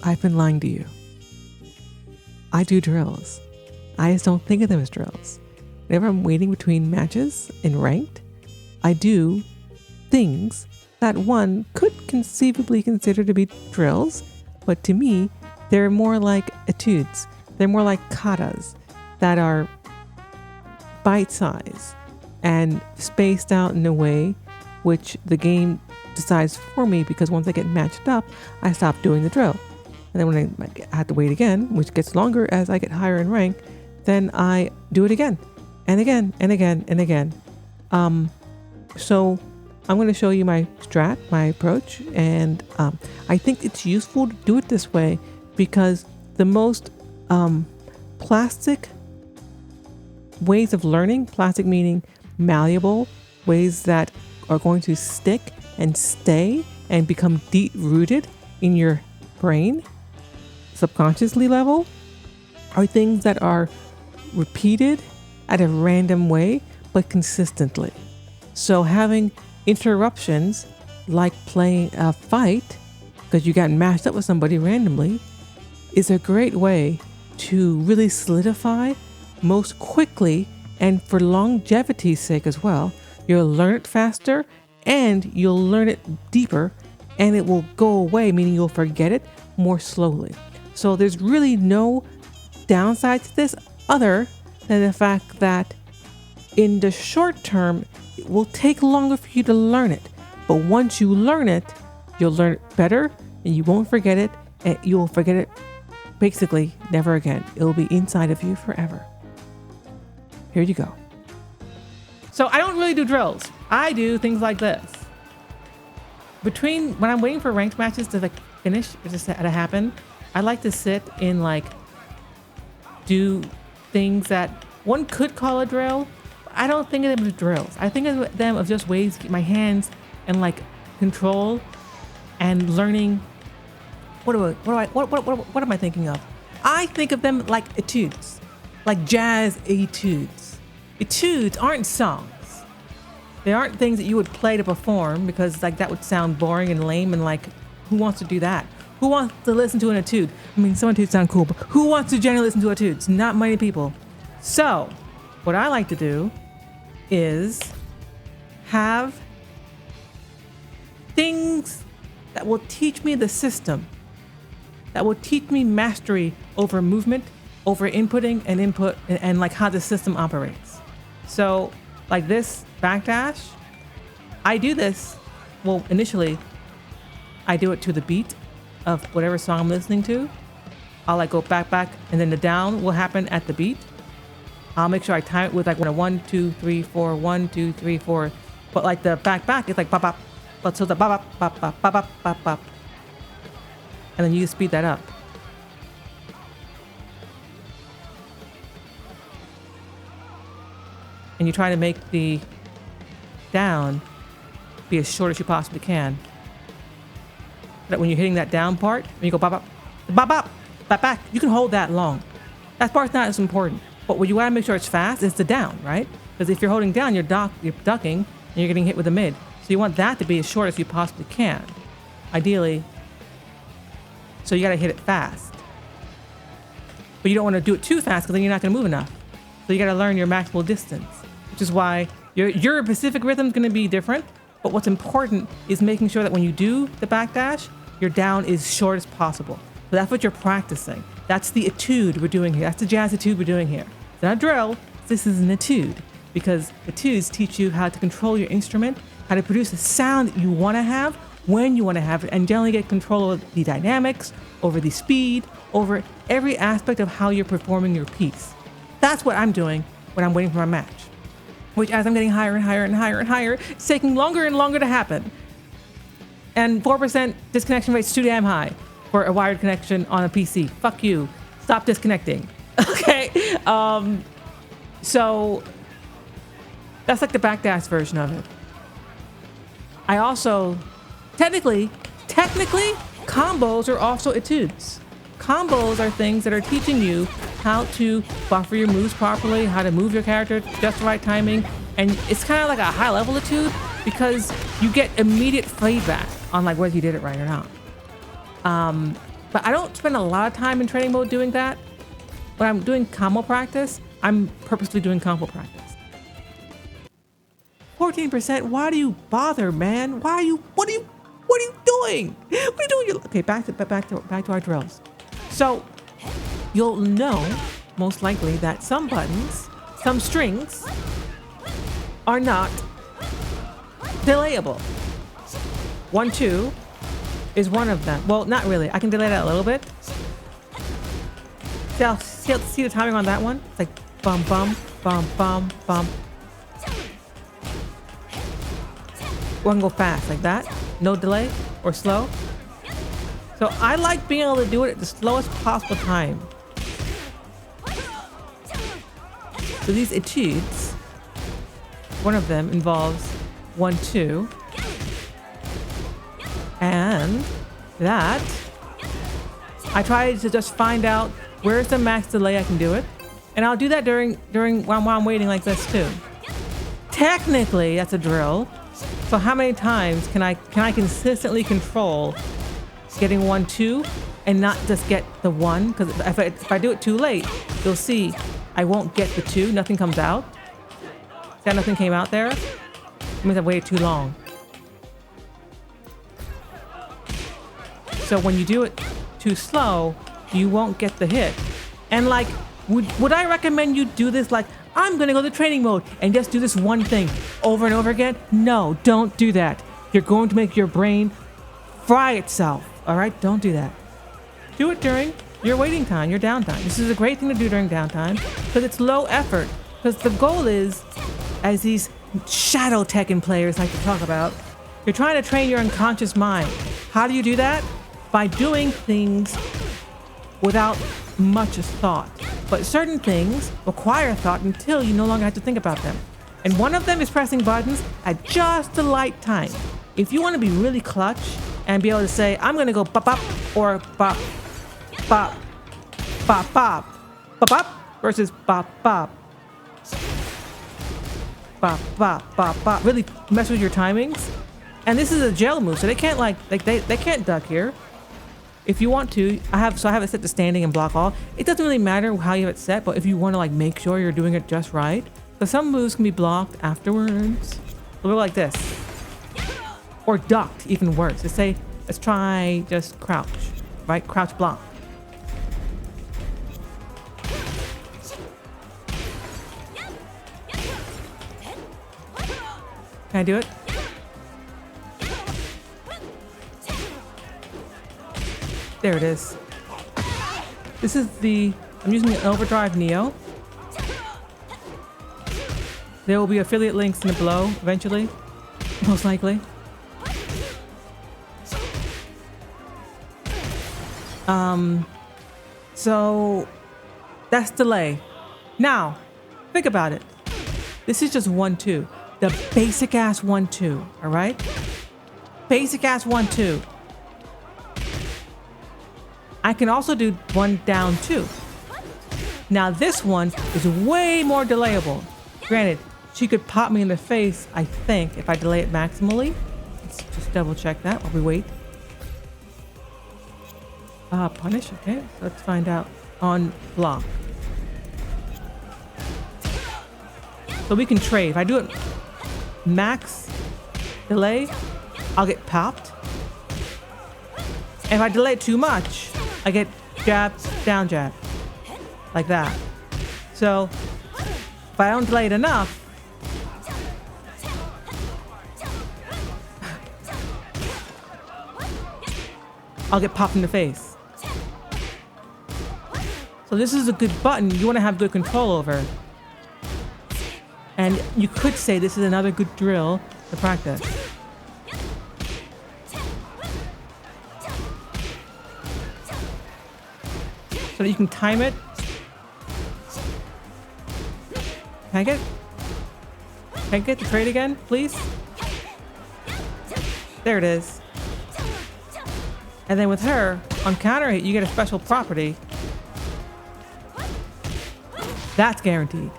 I've been lying to you. I do drills. I just don't think of them as drills. Whenever I'm waiting between matches in ranked, I do things that one could conceivably consider to be drills, but to me, they're more like etudes. They're more like katas that are bite-sized and spaced out in a way which the game decides for me, because once I get matched up, I stop doing the drill. And then when I have to wait again, which gets longer as I get higher in rank, then I do it again and again and again and again. So I'm going to show you my strat, my approach, and I think it's useful to do it this way because the most plastic ways of learning, plastic meaning malleable, ways that are going to stick and stay and become deep-rooted in your brain, subconsciously level, are things that are repeated at a random way, but consistently. So having interruptions, like playing a fight because you got matched up with somebody randomly, is a great way to really solidify most quickly, and for longevity's sake as well. You'll learn it faster and you'll learn it deeper, and it will go away, meaning you'll forget it more slowly. So there's really no downside to this other than the fact that in the short term, it will take longer for you to learn it. But once you learn it, you'll learn it better and you won't forget it, and you'll forget it basically never again. It'll be inside of you forever. Here you go. So I don't really do drills. I do things like this. Between when I'm waiting for ranked matches to like finish or just to happen, I like to sit in like do things that one could call a drill. I don't think of them as drills. I think of them as just ways to keep my hands in like control and learning. What am I thinking of? I think of them like etudes, like jazz etudes. Etudes aren't songs. They aren't things that you would play to perform, because like that would sound boring and lame, and like who wants to do that? Who wants to listen to an etude? I mean, some etudes sound cool, but who wants to generally listen to etudes? Not many people. So what I like to do is have things that will teach me the system, that will teach me mastery over movement, over inputting and input, and like how the system operates. So like this backdash, I do this, well, initially I do it to the beat of whatever song I'm listening to. I'll like go back, and then the down will happen at the beat. I'll make sure I time it with like 1, 2, 3, 4, 1, 2, 3, 4. But like the back, it's like bop, bop. But so the bop, bop, bop, bop, bop, bop, bop. And then you just speed that up. And you try to make the down be as short as you possibly can. So that when you're hitting that down part, when you go bop, bop, bop, bop, bop, back, you can hold that long. That part's not as important. But what you want to make sure it's fast is the down, right? Because if you're holding down, you're ducking, and you're getting hit with a mid. So you want that to be as short as you possibly can, ideally. So you got to hit it fast. But you don't want to do it too fast, because then you're not going to move enough. So you got to learn your maximal distance, which is why your Pacific rhythm is going to be different. But what's important is making sure that when you do the backdash, your down is short as possible. So that's what you're practicing. That's the etude we're doing here. That's the jazz etude we're doing here. It's not a drill. This is an etude, because etudes teach you how to control your instrument, how to produce a sound that you want to have when you want to have it, and generally get control of the dynamics, over the speed, over every aspect of how you're performing your piece. That's what I'm doing when I'm waiting for my match, which as I'm getting higher and higher and higher and higher, it's taking longer and longer to happen. And 4% disconnection rate's too damn high for a wired connection on a PC. Fuck you. Stop disconnecting. Okay. So that's like the backdash version of it. I also, technically, combos are also etudes. Combos are things that are teaching you how to buffer your moves properly, how to move your character just the right timing. And it's kind of like a high level etude, because you get immediate feedback on like whether you did it right or not. But I don't spend a lot of time in training mode doing that. When I'm doing combo practice, I'm purposely doing combo practice. 14%, why do you bother, man? What are you doing? What are you doing? Okay, back to our drills. So you'll know, most likely, that some buttons, some strings are not delayable. 1, 2 is one of them. Well, not really. I can delay that a little bit. See the timing on that one? It's like bum, bum, bum, bum, bum. Or I can go fast like that. No delay or slow. So I like being able to do it at the slowest possible time. So these Études, one of them involves 1, 2. And that, I try to just find out where's the max delay I can do it. And I'll do that while I'm waiting like this too. Technically, that's a drill. So how many times can I consistently control getting 1, 2 and not just get the 1? Because if I do it too late, you'll see I won't get the 2. Nothing comes out. See how nothing came out there? It means I waited too long. So when you do it too slow, you won't get the hit. And like, would I recommend you do this like, I'm gonna go to training mode and just do this one thing over and over again? No, don't do that. You're going to make your brain fry itself. All right, don't do that. Do it during your waiting time, your downtime. This is a great thing to do during downtime because it's low effort. Because the goal is, as these shadow Tekken players like to talk about, you're trying to train your unconscious mind. How do you do that? By doing things without much thought. But certain things require thought until you no longer have to think about them. And one of them is pressing buttons at just the right time. If you want to be really clutch and be able to say, I'm going to go bop bop or bop bop bop bop bop bop versus bop bop bop bop bop bop, really mess with your timings. And this is a gel move, so they can't they can't duck here. If you want to, I have it set to standing and block all. It doesn't really matter how you have it set, but if you want to like make sure you're doing it just right, because some moves can be blocked afterwards. A little like this, or ducked, even worse. Let's try just crouch, right? Crouch block. Can I do it? There it is. This is I'm using the Overdrive Neo. There will be affiliate links in the below eventually, most likely. So that's delay. Now, think about it. This is just 1, 2. The basic ass 1, 2, all right? Basic ass 1, 2. I can also do 1 down 2. Now this one is way more delayable. Granted, she could pop me in the face, I think, if I delay it maximally. Let's just double check that while we wait. Punish, okay, so let's find out on block. So we can trade. If I do it max delay, I'll get popped. And if I delay it too much, I get jab, down jab, like that. So if I don't delay it enough, I'll get popped in the face. So this is a good button you want to have good control over. And you could say this is another good drill to practice. So that you can time it. Can I get the trade again, please? There it is. And then with her, on counter hit, you get a special property. That's guaranteed.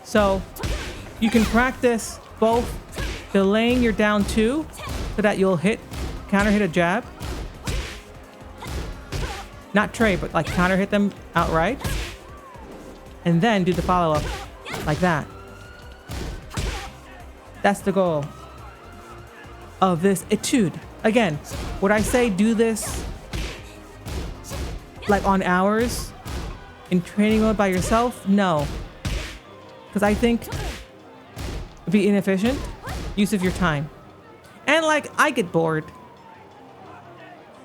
So you can practice both delaying your down 2 so that you'll counter hit a jab. Not trade, but like counter hit them outright. And then do the follow-up like that. That's the goal of this etude. Again, would I say do this like on hours in training mode by yourself? No. Because I think it'd be inefficient use of your time. And like, I get bored.